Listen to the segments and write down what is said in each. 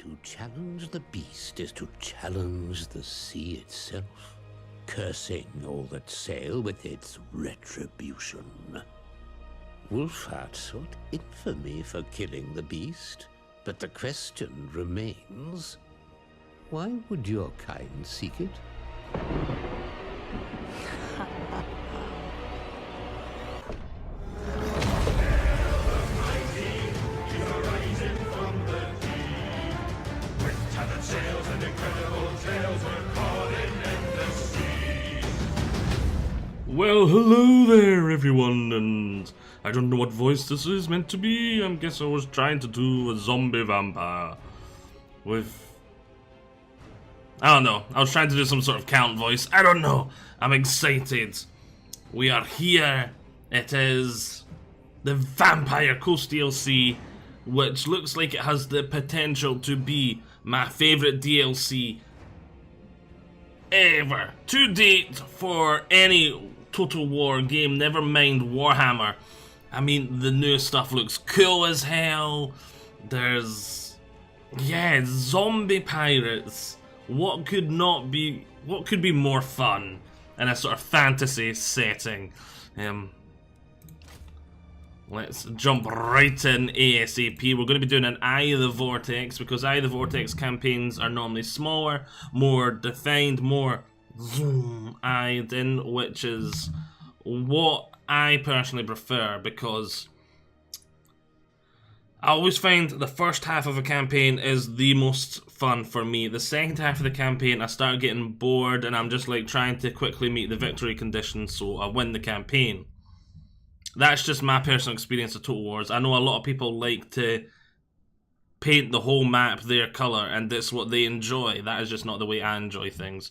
To challenge the beast is to challenge the sea itself, cursing all that sail with its retribution. Wolfheart sought infamy for killing the beast, but the question remains, why would your kind seek it? Well, hello there, everyone, and I don't know what voice this is meant to be. I guess I was trying to do a zombie vampire with... I don't know. I was trying to do some sort of count voice. I don't know. I'm excited. We are here. It is the Vampire Coast DLC, which looks like it has the potential to be my favorite DLC ever to date for any Total War game, never mind Warhammer. I mean, the new stuff looks cool as hell. There's... yeah, zombie pirates. What could be more fun in a sort of fantasy setting? Let's jump right in ASAP. We're going to be doing an Eye of the Vortex, because Eye of the Vortex campaigns are normally smaller, more defined, more zoom-eyed in, which is what I personally prefer, because I always find the first half of a campaign is the most fun for me. The second half of the campaign, I start getting bored and I'm just like trying to quickly meet the victory conditions so I win the campaign. That's just my personal experience of Total Wars. I know a lot of people like to paint the whole map their colour and that's what they enjoy. That is just not the way I enjoy things.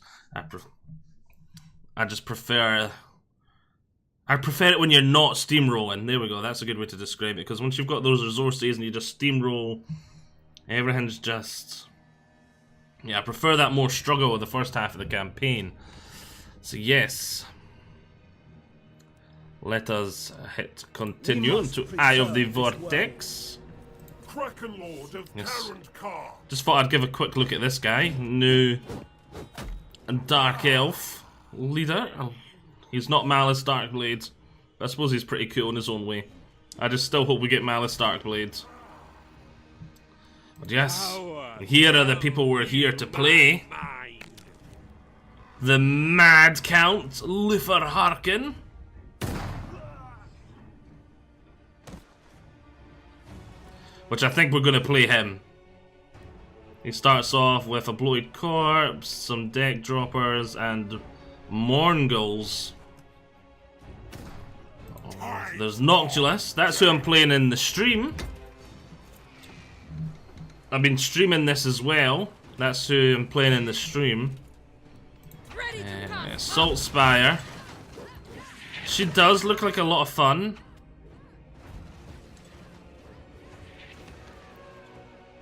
I just prefer... I prefer it when you're not steamrolling. There we go, that's a good way to describe it. Because once you've got those resources and you just steamroll, everything's just... yeah, I prefer that more struggle with the first half of the campaign. So yes. Let us hit continue to Eye of the Vortex. Yes. Just thought I'd give a quick look at this guy. New Dark Elf leader. Oh, he's not Malice Darkblade, but I suppose he's pretty cool in his own way. I just still hope we get Malice Darkblade. But yes, here are the people we're here to play. The Mad Count, Luther Harkin. Which I think we're going to play him. He starts off with a bloated corpse, some deck droppers, and Morngulls. Oh, there's Noctulus. That's who I'm playing in the stream. I've been streaming this as well. That's who I'm playing in the stream. Salt Spire. She does look like a lot of fun.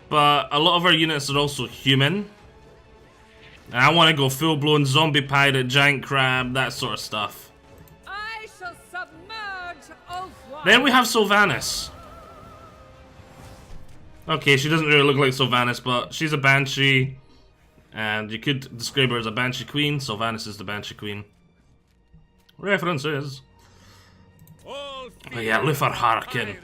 But a lot of our units are also human. And I want to go full-blown zombie pirate, giant crab, that sort of stuff. I shall submerge Ulthuan. Then we have Sylvanas. Okay, she doesn't really look like Sylvanas, but she's a Banshee. And you could describe her as a Banshee Queen. Sylvanas is the Banshee Queen. References. Oh yeah, Luther Harkin.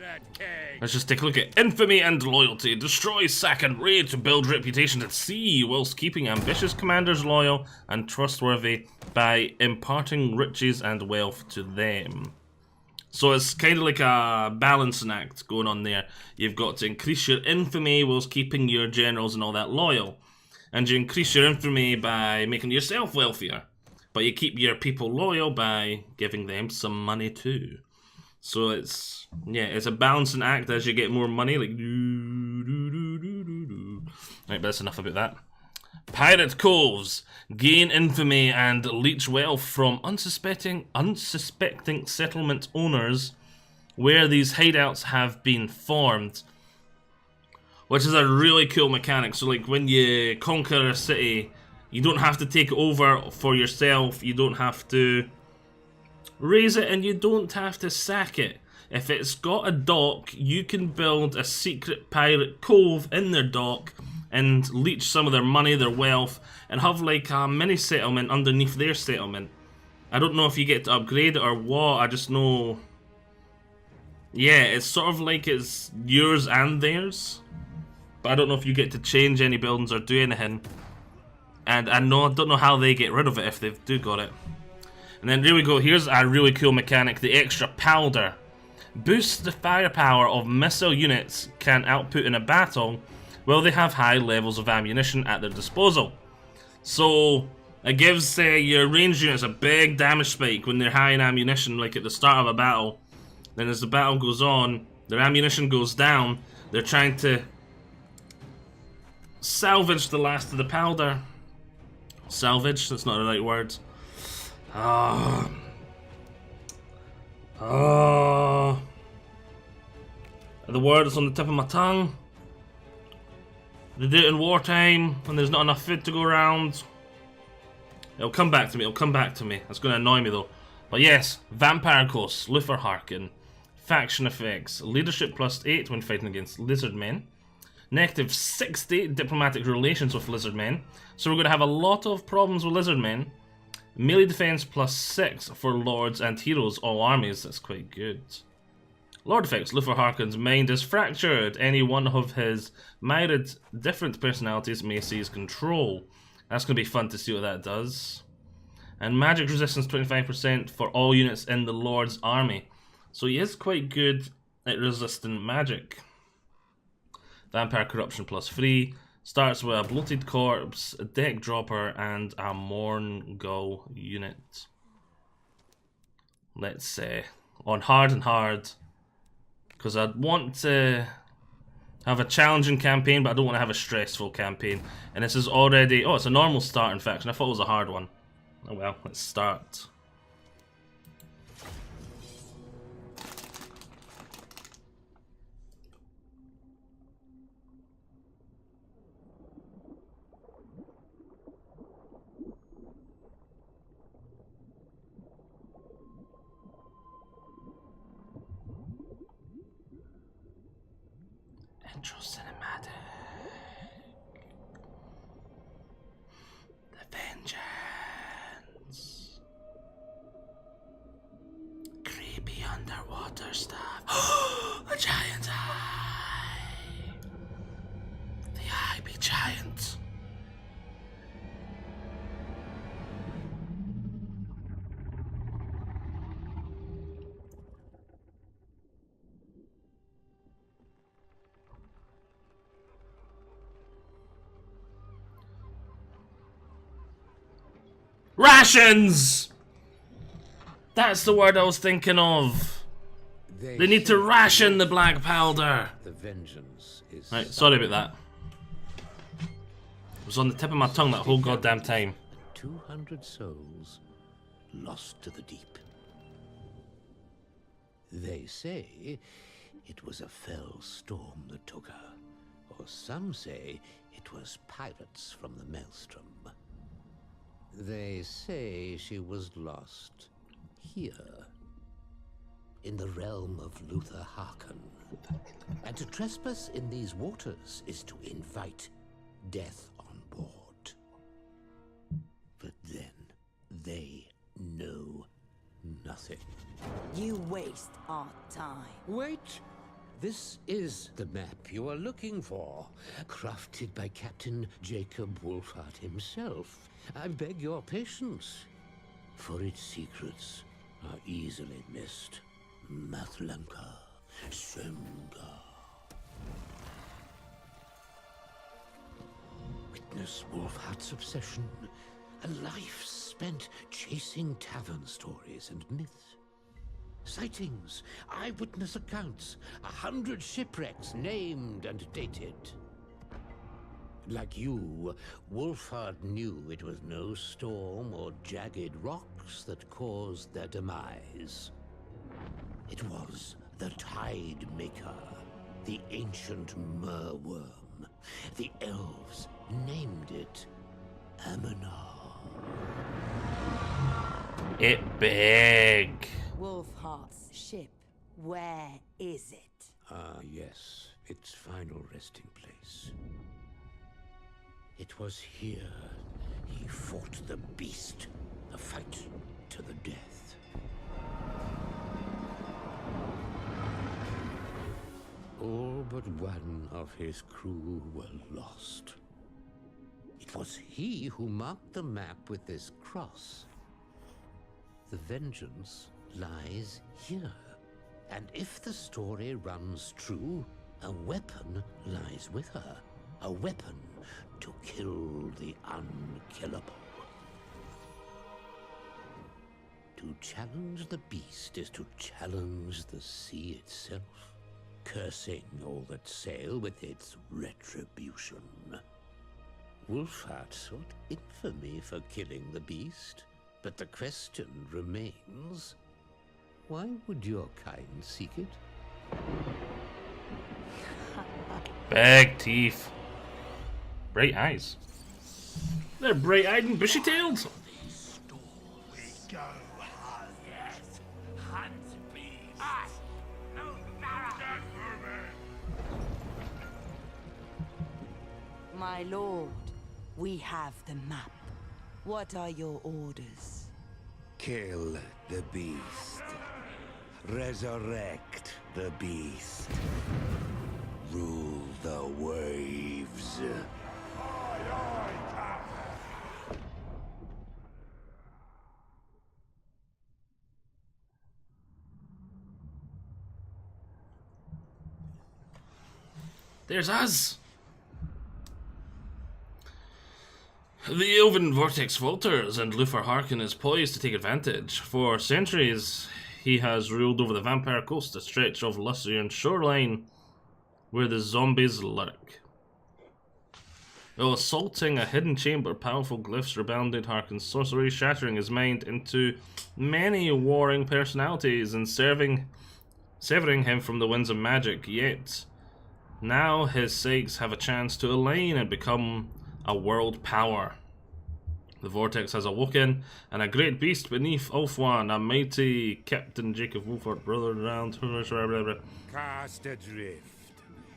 Let's just take a look at infamy and loyalty. Destroy, sack, and raid to build reputation at sea, whilst keeping ambitious commanders loyal and trustworthy by imparting riches and wealth to them. So it's kind of like a balancing act going on there. You've got to increase your infamy whilst keeping your generals and all that loyal. And you increase your infamy by making yourself wealthier. But you keep your people loyal by giving them some money too. So it's, yeah, it's a balancing act as you get more money, like Right, but that's enough about that. Pirate Coves. Gain infamy and leech wealth from unsuspecting settlement owners where these hideouts have been formed. Which is a really cool mechanic. So like when you conquer a city, you don't have to take it over for yourself, you don't have to raise it, and you don't have to sack it. If it's got a dock, you can build a secret pirate cove in their dock and leech some of their money, their wealth, and have like a mini settlement underneath their settlement. I don't know if you get to upgrade it or what, I just know... Yeah, it's sort of like it's yours and theirs. But I don't know if you get to change any buildings or do anything. And I don't know how they get rid of it if they do got it. And then here we go, here's a really cool mechanic, the extra powder. Boosts the firepower of missile units can output in a battle while they have high levels of ammunition at their disposal. So it gives your ranged units a big damage spike when they're high in ammunition, like at the start of a battle. Then as the battle goes on, their ammunition goes down, they're trying to salvage the last of the powder. Salvage, that's not the right word. The word is on the tip of my tongue. They do it in wartime when there's not enough food to go around. It'll come back to me, it'll come back to me. That's going to annoy me though. But yes, Vampire Ghosts, Luthor-Harken, faction effects, leadership +8 when fighting against lizard men, -60 diplomatic relations with lizard men. So we're going to have a lot of problems with lizard men. Melee defense +6 for lords and heroes, all armies. That's quite good. Lord effects. Luthor-Harken's mind is fractured. Any one of his myriad different personalities may seize control. That's going to be fun to see what that does. And magic resistance 25% for all units in the Lord's army. So he is quite good at resisting magic. Vampire corruption +3. Starts with a bloated corpse, a deck dropper, and a Morn Gull unit. Let's say on hard and hard, because I'd want to have a challenging campaign, but I don't want to have a stressful campaign. And this is already, oh, it's a normal starting faction. I thought it was a hard one. Oh well, let's start. Intro cinematic. The Vengeance. Creepy underwater stuff. A giant eye. The eye be giant. Rations! That's the word I was thinking of. They need to ration the black powder. The vengeance is right, sorry about that. It was on the tip of my tongue that whole goddamn time. 200 souls lost to the deep. They say it was a fell storm that took her, or some say it was pirates from the Maelstrom. They say she was lost here, in the realm of Luthor-Harken. And to trespass in these waters is to invite death on board. But then they know nothing. You waste our time. Wait! This is the map you are looking for, crafted by Captain Jacob Wolfhard himself. I beg your patience, for its secrets are easily missed. Mathlanka, Semga. Witness Wolfhard's obsession, a life spent chasing tavern stories and myths. Sightings, eyewitness accounts, 100 shipwrecks named and dated. Like you, Wolfhard knew it was no storm or jagged rocks that caused their demise. It was the Tide Maker, the ancient merworm. The elves named it Aminar. It big. Wolfheart's ship, where is it? Ah, yes, its final resting place. It was here he fought the beast, a fight to the death. All but one of his crew were lost. It was he who marked the map with this cross. The vengeance lies here. And if the story runs true, a weapon lies with her. A weapon to kill the unkillable. To challenge the beast is to challenge the sea itself, cursing all that sail with its retribution. Wolfheart sought infamy for killing the beast, but the question remains, why would your kind seek it? Big teeth. Bright eyes. They're bright-eyed and bushy-tailed. My lord, we have the map. What are your orders? Kill the beast. Resurrect the beast. Rule the waves. There's us. The Elven Vortex falters, and Luther Harkin is poised to take advantage. For centuries, he has ruled over the Vampire Coast, a stretch of Lustrian shoreline where the zombies lurk. While assaulting a hidden chamber, powerful glyphs rebounded Harkin's sorcery, shattering his mind into many warring personalities and severing him from the winds of magic. Yet, now his sights have a chance to align and become a world power. The vortex has awoken, and a great beast beneath Ulfwan, a mighty Captain Jacob Wolfhart, brother around. Cast adrift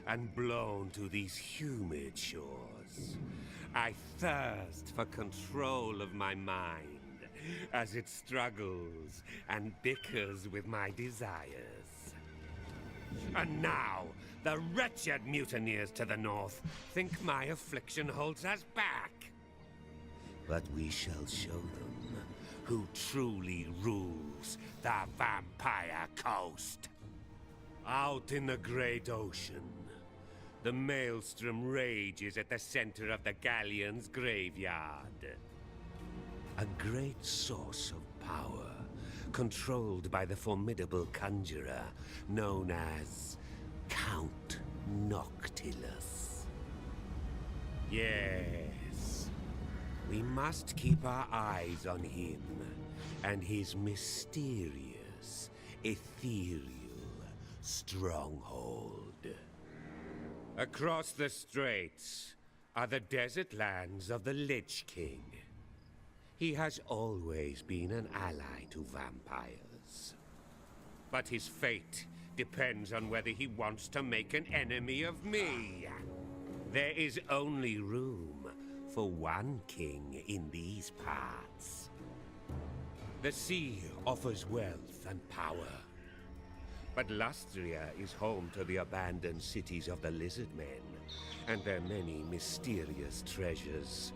and blown to these humid shores. I thirst for control of my mind as it struggles and bickers with my desires. And now, the wretched mutineers to the north think my affliction holds us back. But we shall show them who truly rules the Vampire Coast. Out in the great ocean, the maelstrom rages at the center of the galleon's graveyard. A great source of power, controlled by the formidable conjurer known as Count Noctilus. Yes, we must keep our eyes on him and his mysterious, ethereal stronghold. Across the straits are the desert lands of the Lich King. He has always been an ally to vampires. But his fate depends on whether he wants to make an enemy of me. There is only room for one king in these parts. The sea offers wealth and power. But Lustria is home to the abandoned cities of the Lizard Men and their many mysterious treasures.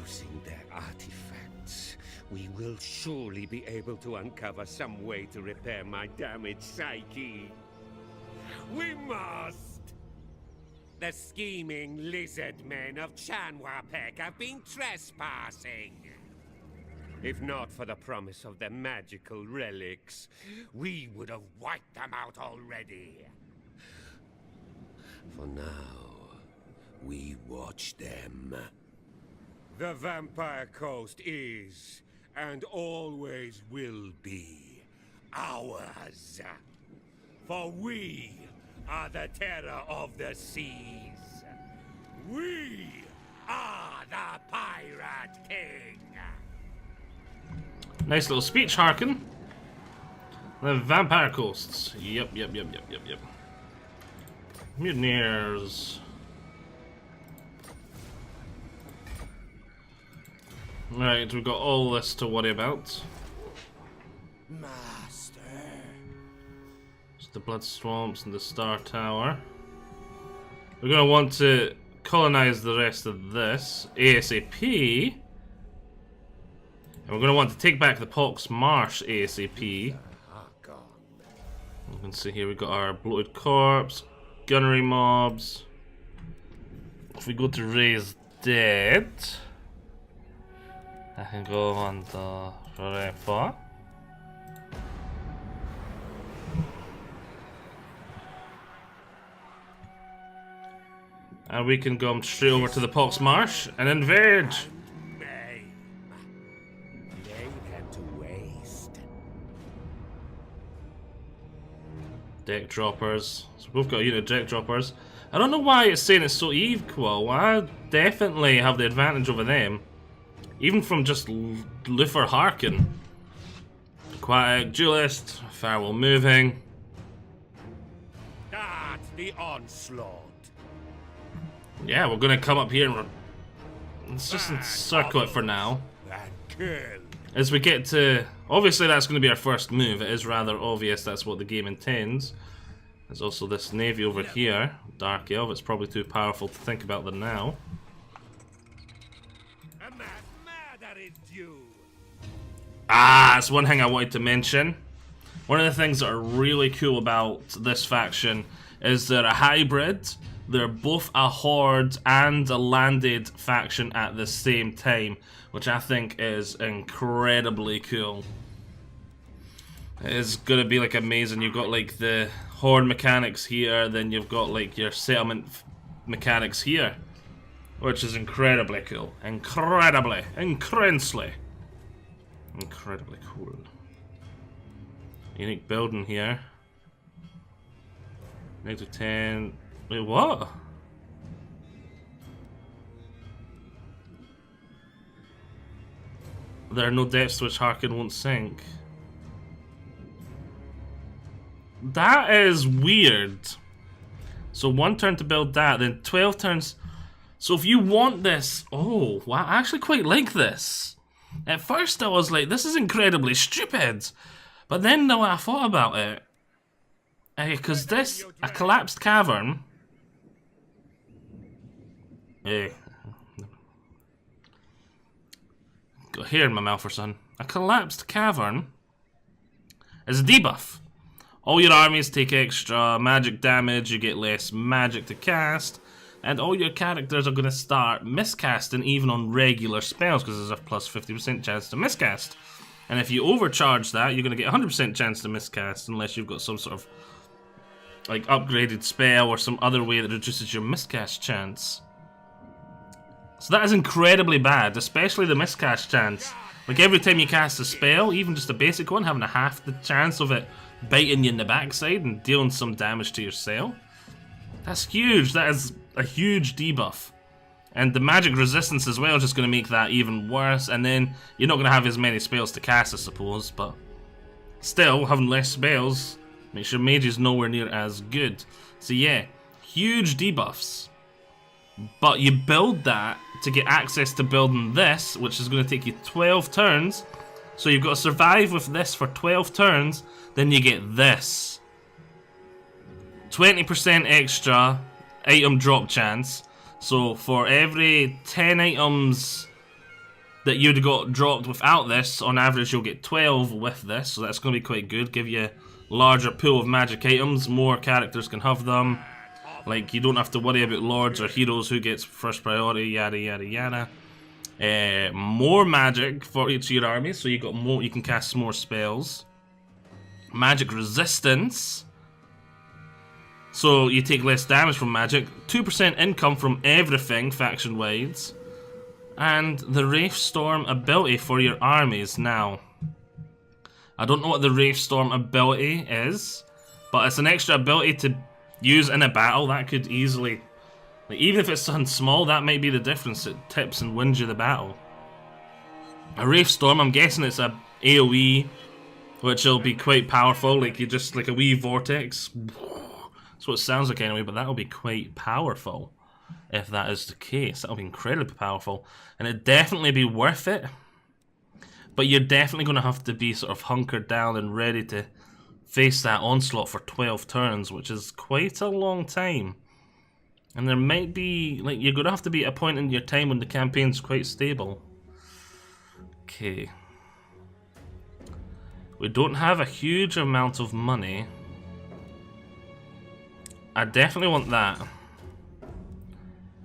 Using their artifacts, we will surely be able to uncover some way to repair my damaged psyche. We must! The scheming Lizard Men of Chanwapek have been trespassing. If not for the promise of the magical relics, we would have wiped them out already. For now, we watch them. The Vampire Coast is, and always will be, ours. For we are the terror of the seas. We are the Pirate King. Nice little speech, Harkin. The Vampire Coasts. Yep. Mutineers. Right, we've got all this to worry about. Master. It's the blood swamps and the Star Tower. We're going to want to colonize the rest of this ASAP. And we're going to want to take back the Pox Marsh ASAP. You can see here we've got our bloated corpse, gunnery mobs. If we go to raise dead, I can go on the Refa. And we can go straight over to the Pox Marsh and invade. Deck droppers. So we've got a unit of deck droppers. I don't know why it's saying it's so equal. I definitely have the advantage over them. Even from just Luther Harkin. Aquatic, duelist, firewall moving. Start the onslaught. Yeah, we're gonna come up here and let's just encircle it for now. And kill. As we get to... Obviously that's going to be our first move. It is rather obvious that's what the game intends. There's also this navy over here. Dark Elf. It's probably too powerful to think about them now. Ah, that's one thing I wanted to mention. One of the things that are really cool about this faction is they're a hybrid. They're both a horde and a landed faction at the same time, which I think is incredibly cool. It's gonna be like amazing. You've got like the horde mechanics here, then you've got like your settlement mechanics here, which is incredibly cool. Incredibly cool. Unique building here. -10. Wait, what? There are no depths to which Harkin won't sink. That is weird. So 1 turn to build that, then 12 turns. So if you want this... Oh, wow, I actually quite like this. At first I was like, this is incredibly stupid. But then now I thought about it. Because this, a collapsed cavern... Got hair in my mouth or something. A collapsed cavern is a debuff. All your armies take extra magic damage, you get less magic to cast, and all your characters are going to start miscasting even on regular spells because there's a plus 50% chance to miscast. And if you overcharge that, you're going to get 100% chance to miscast unless you've got some sort of like upgraded spell or some other way that reduces your miscast chance. So that is incredibly bad, especially the miscast chance. Like every time you cast a spell, even just a basic one, having a half the chance of it biting you in the backside and dealing some damage to your cell. That's huge. That is a huge debuff. And the magic resistance as well is just going to make that even worse. And then you're not going to have as many spells to cast, I suppose. But still, having less spells makes your mages nowhere near as good. So yeah, huge debuffs. But you build that to get access to building this, which is going to take you 12 turns. So you've got to survive with this for 12 turns. Then you get this. 20% extra item drop chance. So for every 10 items that you'd got dropped without this, on average you'll get 12 with this. So that's going to be quite good. Give you a larger pool of magic items. More characters can have them. Like, you don't have to worry about lords or heroes who gets first priority, yada yada yada. More magic for each of your armies, so you got more. You can cast more spells. Magic resistance, so you take less damage from magic. 2% income from everything faction-wide, and the Wraith Storm ability for your armies. Now, I don't know what the Wraith Storm ability is, but it's an extra ability to use in a battle. That could easily, like, even if it's something small, that might be the difference. It tips and wins you the battle. A Wraith Storm, I'm guessing it's a AoE, which will be quite powerful. Like, you just, like a wee vortex. That's what it sounds like anyway, but that'll be quite powerful if that is the case. That'll be incredibly powerful, and it'd definitely be worth it But you're definitely going to have to be sort of hunkered down and ready to face that onslaught for 12 turns, which is quite a long time. And there might be, like, you're going to have to be at a point in your time when the campaign's quite stable. Okay. We don't have a huge amount of money. I definitely want that.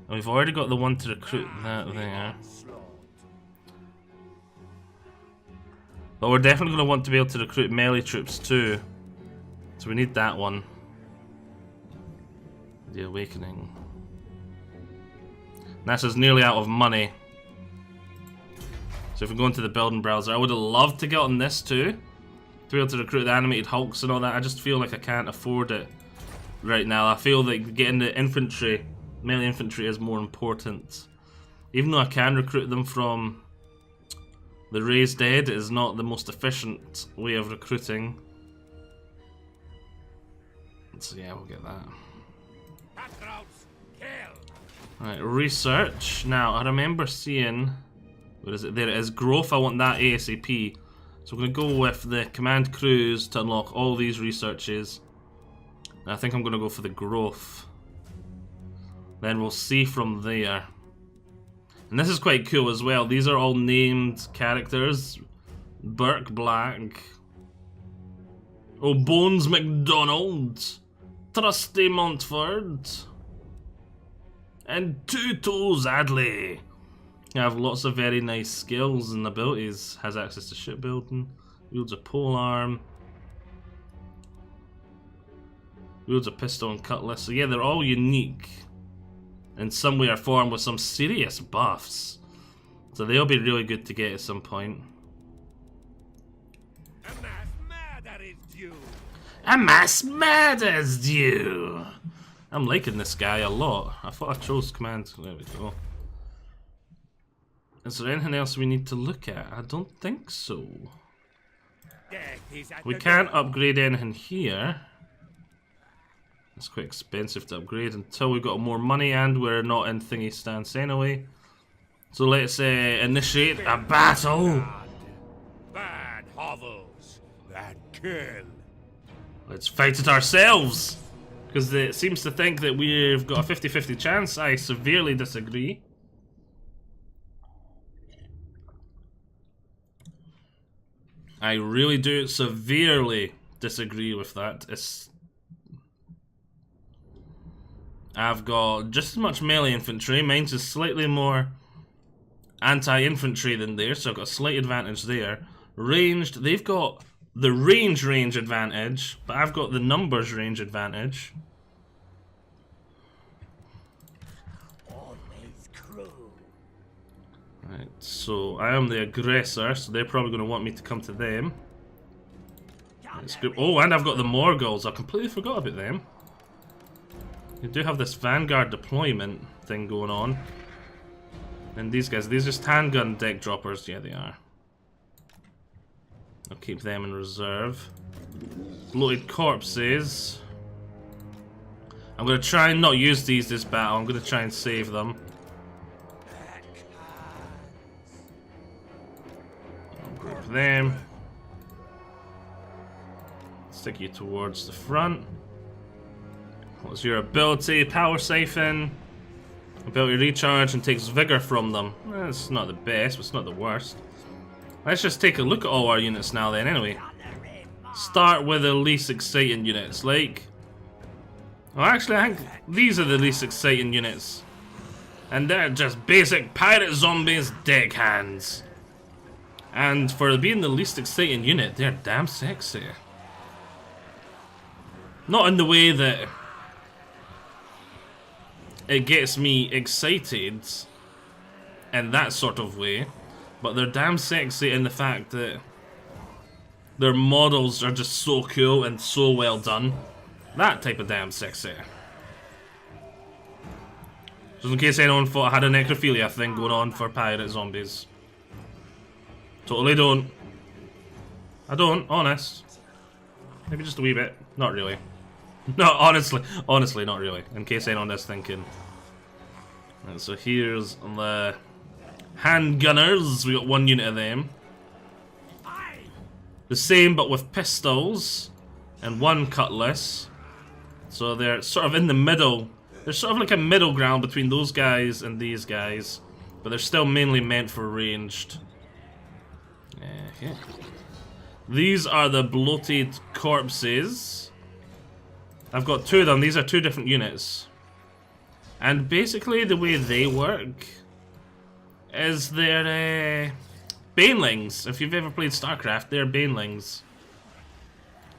We've already got the one to recruit that there. But we're definitely going to want to be able to recruit melee troops too. So we need that one. The Awakening. NASA's nearly out of money. So if we go into the building browser, I would have loved to get on this too. To be able to recruit the animated hulks and all that. I just feel like I can't afford it right now. I feel like getting the infantry, melee infantry, is more important. Even though I can recruit them from the Raised Dead, it is not the most efficient way of recruiting. So yeah, we'll get that. Alright, research. Now, I remember seeing... What is it? There it is. Growth, I want that ASAP. So we're going to go with the command crews to unlock all these researches. And I think I'm going to go for the growth. Then we'll see from there. And this is quite cool as well. These are all named characters. Burke Black. Oh, Bones MacDonald. Trusty Montford. And Two-Toes Adley. You have lots of very nice skills and abilities. Has access to shipbuilding. Wields a polearm. Wields a pistol and cutlass. So yeah, they're all unique in some way or form with some serious buffs. So they'll be really good to get at some point. A mass murder is due. A mass murder is due. I'm liking this guy a lot. I thought I chose command. There we go. Is there anything else we need to look at? I don't think so. We can't upgrade anything here. It's quite expensive to upgrade until we've got more money and we're not in thingy stance anyway. So let's initiate a battle. Bad hovels and kill. Let's fight it ourselves. Because it seems to think that we've got a 50-50 chance. I severely disagree. I really do severely disagree with that. I've got just as much melee infantry. Mine's is slightly more anti-infantry than theirs, so I've got a slight advantage there. Ranged, they've got the range advantage, but I've got the numbers range advantage. Right, so I am the aggressor, so they're probably going to want me to come to them. Oh, and I've got the Morgulls. I completely forgot about them. You do have this Vanguard deployment thing going on. And these guys, these are just handgun deck droppers. Yeah, they are. I'll keep them in reserve. Bloated corpses. I'm going to try and not use these this battle. I'm going to try and save them. I'll group them. Stick you towards the front. What's your ability? Power Siphon. Ability recharge and takes vigor from them. It's not the best, but it's not the worst. Let's just take a look at all our units now then, anyway. Start with the least exciting units, like... Well, actually, I think these are the least exciting units. And they're just basic pirate zombies deckhands. And for being the least exciting unit, they're damn sexy. Not in the way that it gets me excited in that sort of way, but they're damn sexy in the fact that their models are just so cool and so well done. That type of damn sexy. Just in case anyone thought I had a necrophilia thing going on for pirate zombies. Totally don't. I don't, honest. Maybe just a wee bit. Not really. No, honestly not really. In case anyone is thinking. And so here's the handgunners. We got one unit of them. the same but with pistols and one cutlass. So they're sort of in the middle. There's sort of like a middle ground between those guys and these guys, but they're still mainly meant for ranged. Okay. These are the bloated corpses. I've got two of them. These are two different units. And basically the way they work is they're banelings. If you've ever played StarCraft, they're banelings.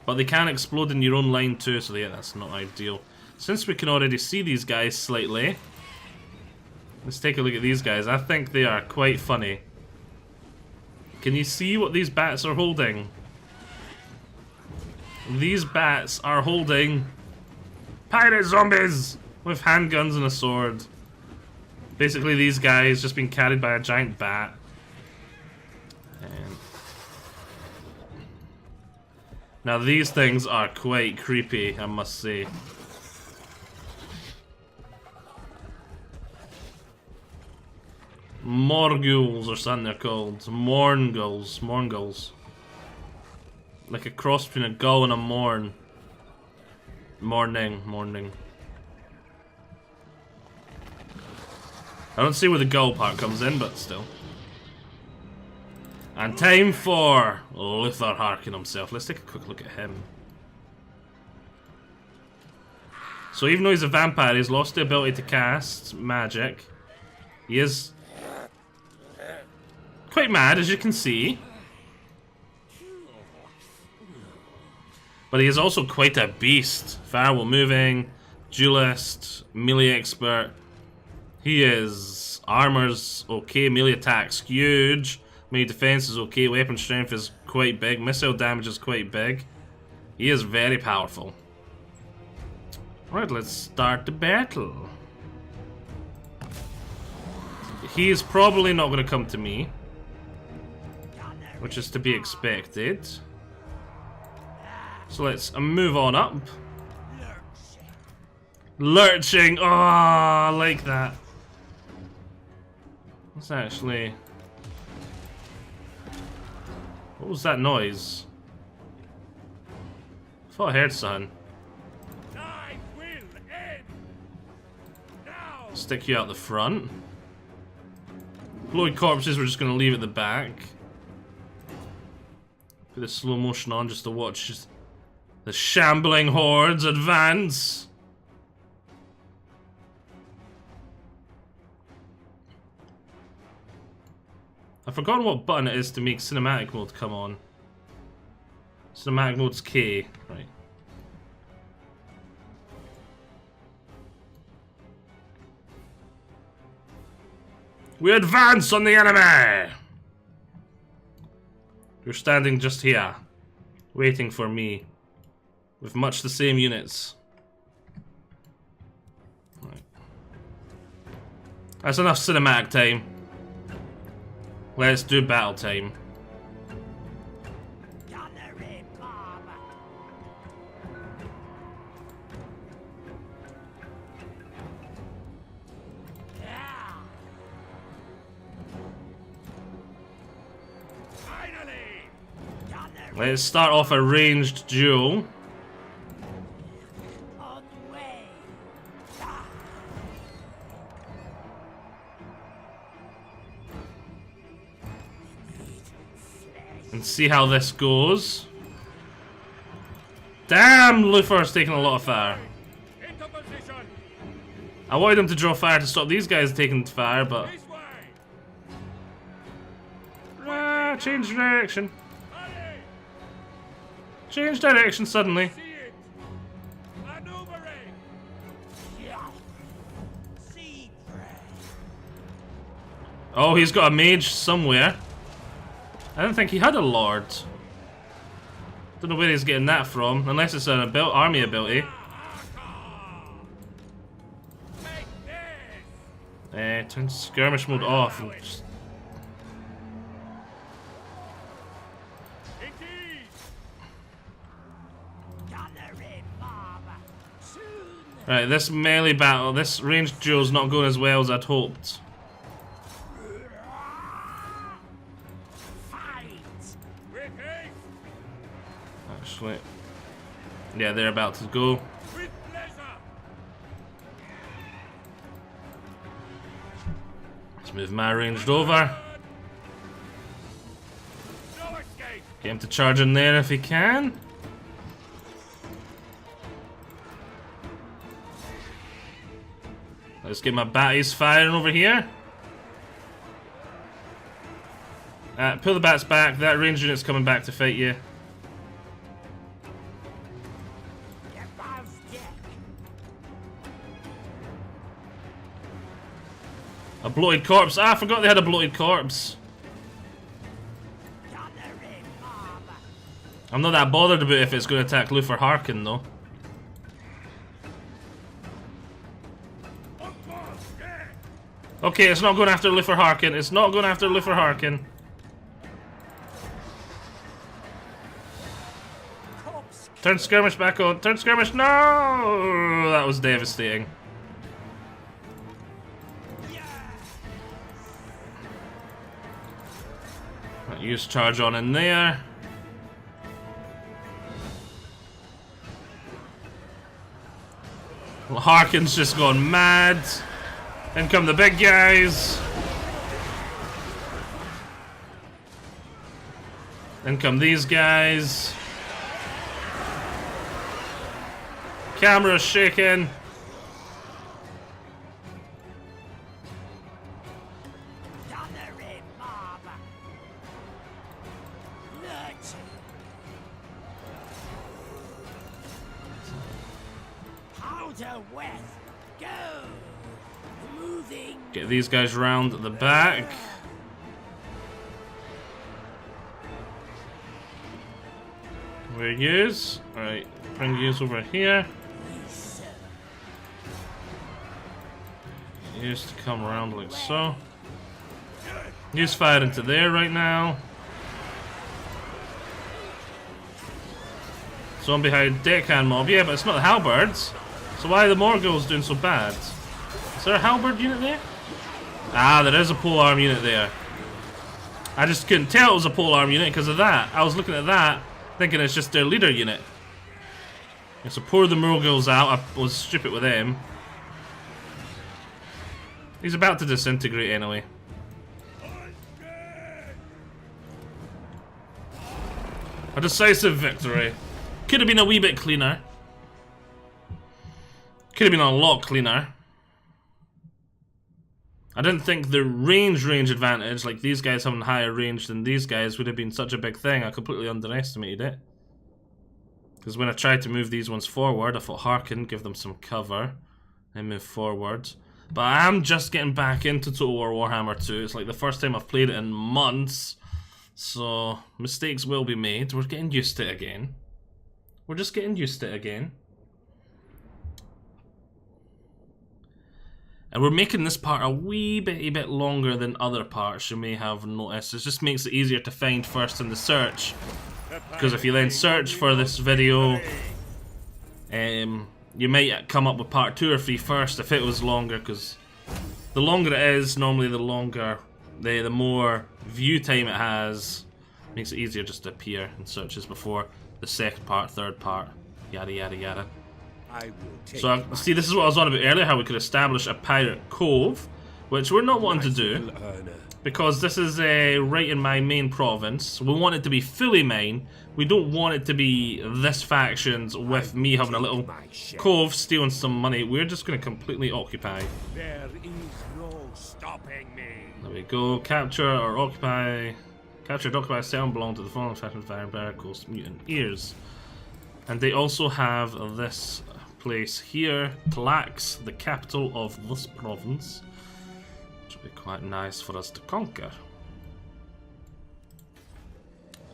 But they can explode in your own line too, so yeah, that's not ideal. Since we can already see these guys slightly, let's take a look at these guys. I think they are quite funny. Can you see what these bats are holding? These bats are holding pirate zombies with handguns and a sword. Basically these guys just being carried by a giant bat. Now these things are quite creepy, I must say. Morghuls or something they're called. Mornghuls. Mornghuls. Like a cross between a gull and a morn. Morning. I don't see where the gull part comes in, but still. And time for Luther Harkin himself. Let's take a quick look at him. So even though he's a vampire, he's lost the ability to cast magic. He is quite mad, as you can see. But he is also quite a beast. Firewall moving, duelist, melee expert. He is armor's okay, melee attack's huge. Melee defense is okay, weapon strength is quite big, missile damage is quite big. He is very powerful. Right, let's start the battle. He is probably not going to come to me, which is to be expected. So let's move on up. Lurching! Oh, I like that. Let's actually... What was that noise? I thought I heard something. Stick you out the front. Glowing corpses, we're just going to leave at the back. Put the slow motion on just to watch the shambling hordes advance. I've forgotten what button it is to make cinematic mode come on. Cinematic mode's K, right. We advance on the enemy! You're standing just here, waiting for me, with much the same units. Right. That's enough cinematic time. Let's do battle time. Let's start off a ranged duel. And see how this goes. Damn, Luther's taking a lot of fire. I wanted him to draw fire to stop these guys taking fire, but... change direction. Change direction suddenly. Oh, he's got a mage somewhere. I don't think he had a lord. Don't know where he's getting that from, unless it's an army ability. Turn skirmish mode off. And just... Right, this melee battle, this ranged duel's not going as well as I'd hoped. actually. Yeah, they're about to go. With pleasure. Let's move my ranged over. No escape. Get him to charge in there if he can. Let's get my batties firing over here. Pull the bats back. That range unit's coming back to fight you. A bloated corpse. Ah, I forgot they had a bloated corpse. I'm not that bothered about if it's going to attack Luther Harkin, though. Okay, it's not going after Luther Harkin. It's not going after Luther Harkin. Turn skirmish back on. Turn skirmish. No! That was devastating. Use charge on in there. Well, Harkin's just gone mad. In come the big guys. In come these guys. Camera's shaking. Get these guys round the back. Where yous? Alright, bring yous over here. Yous to come around like so. Yous fired into there right now. Zombie hide deckhand mob. Yeah, but it's not the halberds. So why are the Morgul's doing so bad? Is there a halberd unit there? Ah, there is a polearm unit there. I just couldn't tell it was a polearm unit because of that. I was looking at that, thinking it's just their leader unit. Yeah, so pour the Morgul's out. I was stupid with them. He's about to disintegrate anyway. A decisive victory. Could have been a wee bit cleaner. Could have been a lot cleaner. I didn't think the range advantage, like these guys having higher range than these guys, would have been such a big thing. I completely underestimated it. Because when I tried to move these ones forward, I thought Harkin, give them some cover, and move forward. But I am just getting back into Total War Warhammer 2. It's like the first time I've played it in months. So, mistakes will be made. We're getting used to it again. We're just getting used to it again. And we're making this part a wee bit longer than other parts you may have noticed. It just makes it easier to find first in the search. Because if you then search for this video, you might come up with part 2 or 3 first if it was longer. Because the longer it is, normally the longer, the more view time it has. Makes it easier just to appear in searches before the second part, third part, yada yada yada. So, see, this is what I was on about earlier, how we could establish a pirate cove, which we're not wanting to do, because this is right in my main province. We want it to be fully mine. We don't want it to be this faction's with me having a little cove, stealing some money. We're just going to completely occupy. There is no stopping me. There we go. Capture or occupy. Captured, occupy, sell, and belong to the following factions, Coast Mutant Ears. And they also have this place here, Tlax, the capital of this province, which will be quite nice for us to conquer.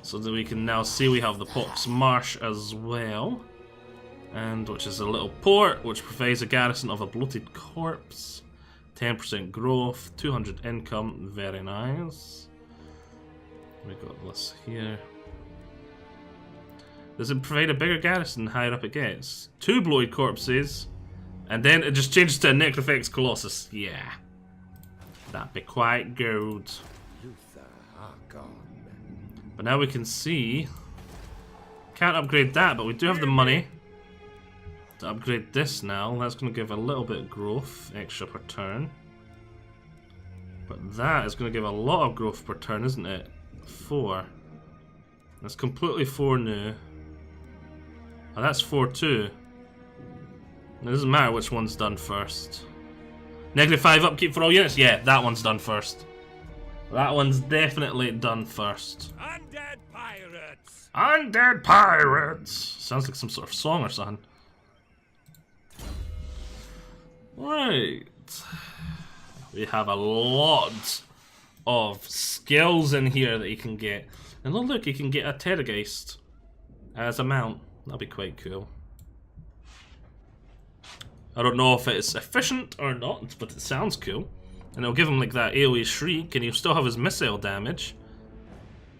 So that we can now see we have the Pox Marsh as well, and which is a little port which provides a garrison of a bloated corpse, 10% growth, 200 income, very nice. We got this here. Does it provide a bigger garrison the higher up it gets? 2 bloated corpses, and then it just changes to a Necrofex Colossus. Yeah, that'd be quite good. But now we can see can't upgrade that, but we do have the money to upgrade this now. That's going to give a little bit of growth extra per turn. But that is going to give a lot of growth per turn, isn't it? 4. That's completely 4 new. Oh, that's 4 too. It doesn't matter which one's done first. -5 upkeep for all units? Yeah, that one's done first. That one's definitely done first. Undead pirates! Undead pirates! Sounds like some sort of song or something. Right. We have a lot of skills in here that you can get. And oh look, you can get a Terrorgeist as a mount. That'll be quite cool. I don't know if it's efficient or not, but it sounds cool. And it'll give him like that AoE shriek, and he'll still have his missile damage.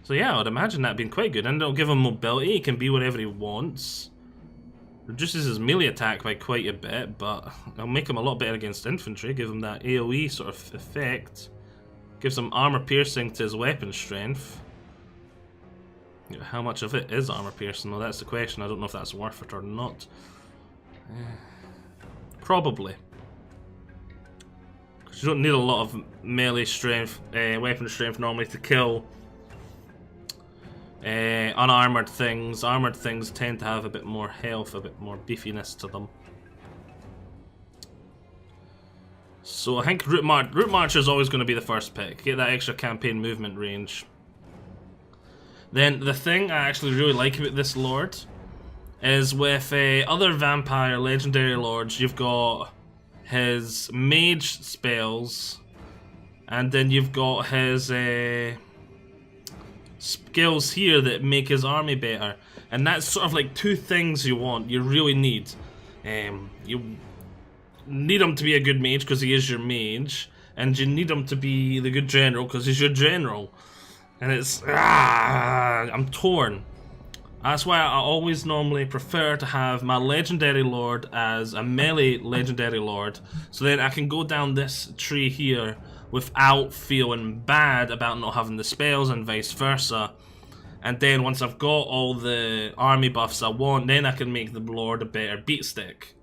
So yeah, I would imagine that being quite good. And it'll give him mobility, he can be wherever he wants. Reduces his melee attack by quite a bit, but it'll make him a lot better against infantry, give him that AoE sort of effect. Gives him armor piercing to his weapon strength. How much of it is armor piercing? Well, that's the question. I don't know if that's worth it or not. Probably. Because you don't need a lot of melee strength, weapon strength normally to kill unarmored things. Armored things tend to have a bit more health, a bit more beefiness to them. So I think Route March is always going to be the first pick. Get that extra campaign movement range. Then the thing I actually really like about this lord is with other vampire legendary lords, you've got his mage spells, and then you've got his skills here that make his army better. And that's sort of like 2 things you want, you really need. You need him to be a good mage because he is your mage, and you need him to be the good general because he's your general. And it's... I'm torn. That's why I always normally prefer to have my legendary lord as a melee legendary lord, so then I can go down this tree here without feeling bad about not having the spells and vice versa. And then once I've got all the army buffs I want, then I can make the lord a better beat stick.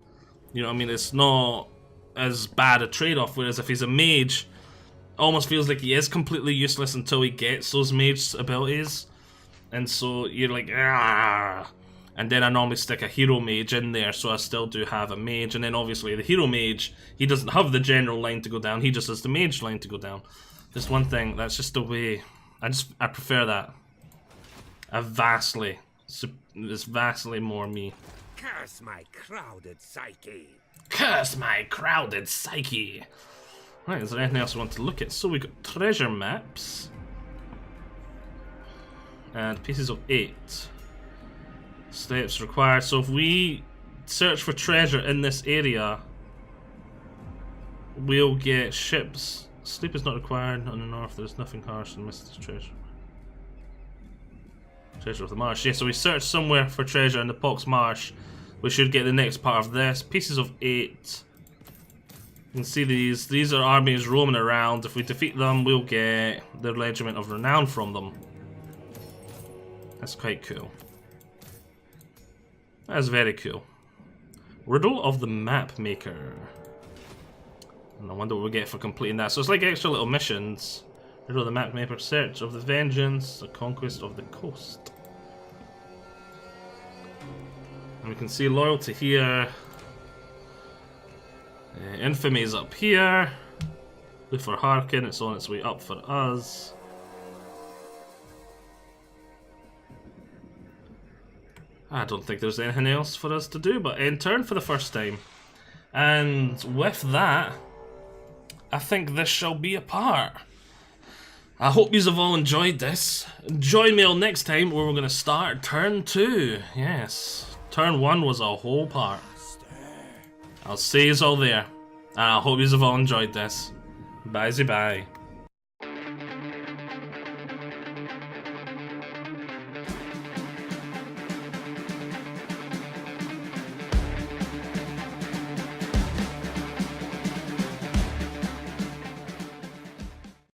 You know what I mean? It's not as bad a trade-off, whereas if he's a mage, almost feels like he is completely useless until he gets those mage abilities. And so you're like, ah. And then I normally stick a hero mage in there, so I still do have a mage. And then obviously the hero mage, he doesn't have the general line to go down, he just has the mage line to go down. Just one thing, that's just the way, I prefer that. It's vastly more me. Curse my crowded psyche. Curse my crowded psyche. Right, is there anything else we want to look at? So we got treasure maps. And pieces of 8. Steps required. So if we search for treasure in this area, we'll get ships. Sleep is not required on the north. There's nothing harsh and misses treasure. Treasure of the marsh. Yeah, so we search somewhere for treasure in the Pox Marsh. We should get the next part of this. Pieces of 8. You can see these. These are armies roaming around. If we defeat them, we'll get the Regiment of Renown from them. That's quite cool. That's very cool. Riddle of the Map Maker. And I wonder what we get for completing that. So it's like extra little missions. Riddle of the Map Maker, Search of the Vengeance, the Conquest of the Coast. And we can see loyalty here. Infamy's up here. Look for Harkin, it's on its way up for us. I don't think there's anything else for us to do but end turn for the first time. And with that, I think this shall be a part. I hope you have all enjoyed this. Join me on next time where we're going to start turn 2. Yes, turn 1 was a whole part. I'll see you all there. And I hope you have all enjoyed this. Bye-bye.